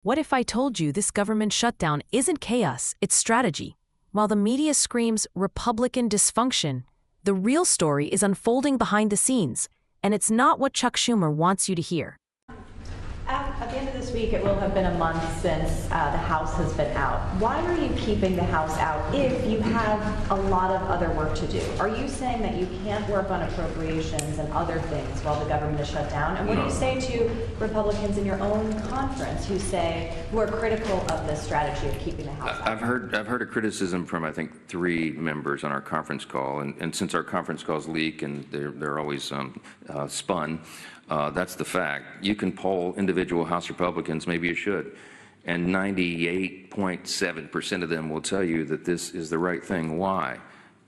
What if I told you this government shutdown isn't chaos, it's strategy? While the media screams Republican dysfunction, the real story is unfolding behind the scenes, and it's not what Chuck Schumer wants you to hear. At the end of this week, it will have been a month since the House has been out. Why are you keeping the House out if you have a lot of other work to do? Are you saying that you can't work on appropriations and other things while the government is shut down? And what do you say to Republicans in your own conference who are critical of this strategy of keeping the House out? I've heard a criticism from, I think, 3 members on our conference call, and since our conference calls leak and they're always spun, that's the fact. You can poll individual House Republicans, maybe you should, and 98.7% of them will tell you that this is the right thing. Why?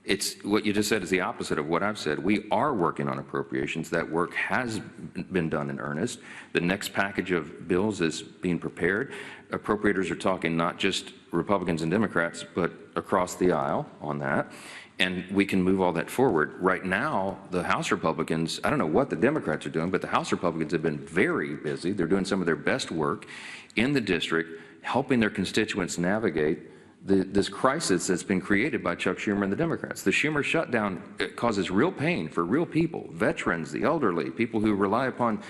It's what you just said is the opposite of what I've said. We are working on appropriations. That work has been done in earnest. The next package of bills is being prepared. Appropriators are talking not just Republicans and Democrats, but across the aisle on that. And we can move all that forward. Right now, the House Republicans, I don't know what the Democrats are doing, but the House Republicans have been very busy. They're doing some of their best work in the district, helping their constituents navigate this crisis that's been created by Chuck Schumer and the Democrats. The Schumer shutdown causes real pain for real people, veterans, the elderly, people who rely upon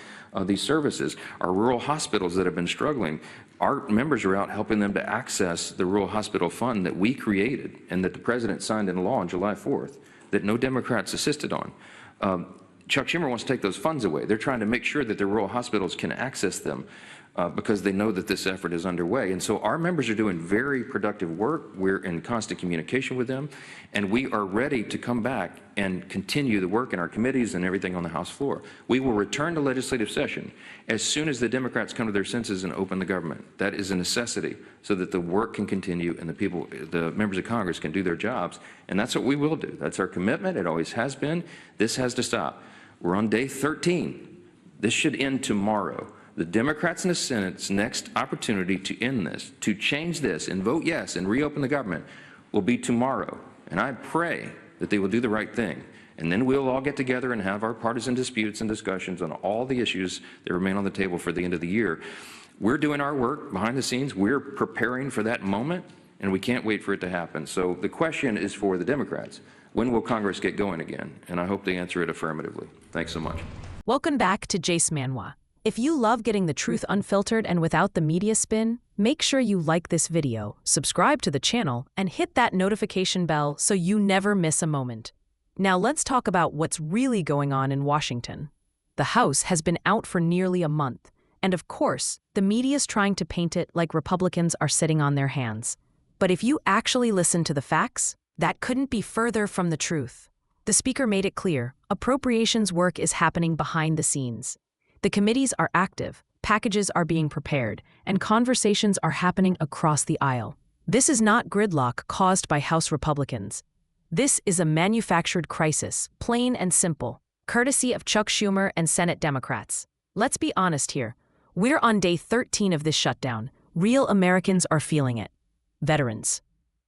these services, our rural hospitals that have been struggling. Our members are out helping them to access the rural hospital fund that we created and that the president signed into law on July 4th that no Democrats assisted on. Chuck Schumer wants to take those funds away. They're trying to make sure that the rural hospitals can access them because they know that this effort is underway. And so our members are doing very productive work. We're in constant communication with them, and we are ready to come back and continue the work in our committees and everything on the House floor. We will return to legislative session as soon as the Democrats come to their senses and open the government. That is a necessity so that the work can continue and the members of Congress can do their jobs. And that's what we will do. That's our commitment. It always has been. This has to stop. We're on day 13. This should end tomorrow. The Democrats in the Senate's next opportunity to end this, to change this and vote yes and reopen the government will be tomorrow. And I pray that they will do the right thing. And then we'll all get together and have our partisan disputes and discussions on all the issues that remain on the table for the end of the year. We're doing our work behind the scenes. We're preparing for that moment, and we can't wait for it to happen. So the question is for the Democrats. When will Congress get going again? And I hope they answer it affirmatively. Thanks so much. Welcome back to Jace Manhwa. If you love getting the truth unfiltered and without the media spin, make sure you like this video, subscribe to the channel, and hit that notification bell so you never miss a moment. Now let's talk about what's really going on in Washington. The House has been out for nearly a month, and of course, the media's trying to paint it like Republicans are sitting on their hands. But if you actually listen to the facts, that couldn't be further from the truth. The Speaker made it clear, appropriations work is happening behind the scenes. The committees are active, packages are being prepared, and conversations are happening across the aisle. This is not gridlock caused by House Republicans. This is a manufactured crisis, plain and simple, courtesy of Chuck Schumer and Senate Democrats. Let's be honest here. We're on day 13 of this shutdown. Real Americans are feeling it. Veterans,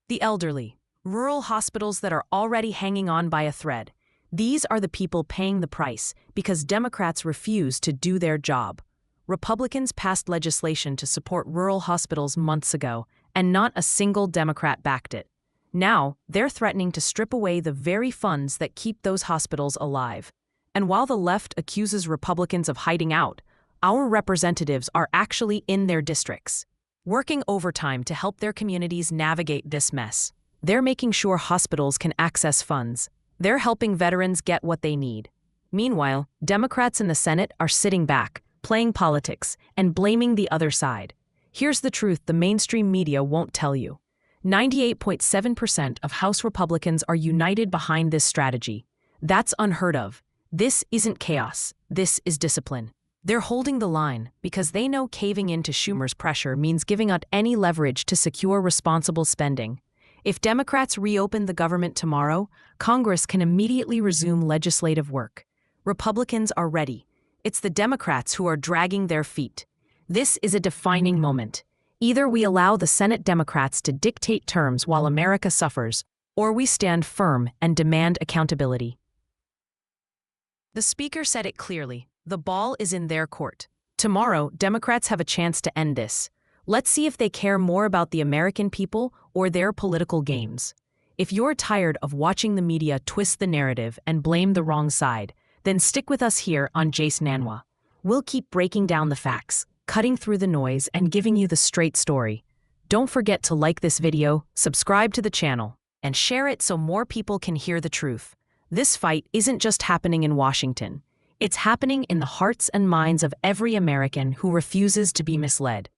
the elderly, rural hospitals that are already hanging on by a thread. These are the people paying the price because Democrats refuse to do their job. Republicans passed legislation to support rural hospitals months ago, and not a single Democrat backed it. Now, they're threatening to strip away the very funds that keep those hospitals alive. And while the left accuses Republicans of hiding out, our representatives are actually in their districts, working overtime to help their communities navigate this mess. They're making sure hospitals can access funds. They're helping veterans get what they need. Meanwhile, Democrats in the Senate are sitting back, playing politics, and blaming the other side. Here's the truth the mainstream media won't tell you. 98.7% of House Republicans are united behind this strategy. That's unheard of. This isn't chaos. This is discipline. They're holding the line because they know caving into Schumer's pressure means giving up any leverage to secure responsible spending. If Democrats reopen the government tomorrow, Congress can immediately resume legislative work. Republicans are ready. It's the Democrats who are dragging their feet. This is a defining moment. Either we allow the Senate Democrats to dictate terms while America suffers, or we stand firm and demand accountability. The Speaker said it clearly. The ball is in their court. Tomorrow, Democrats have a chance to end this. Let's see if they care more about the American people or their political games. If you're tired of watching the media twist the narrative and blame the wrong side, then stick with us here on Jace Manhwa. We'll keep breaking down the facts, cutting through the noise, and giving you the straight story. Don't forget to like this video, subscribe to the channel, and share it so more people can hear the truth. This fight isn't just happening in Washington. It's happening in the hearts and minds of every American who refuses to be misled.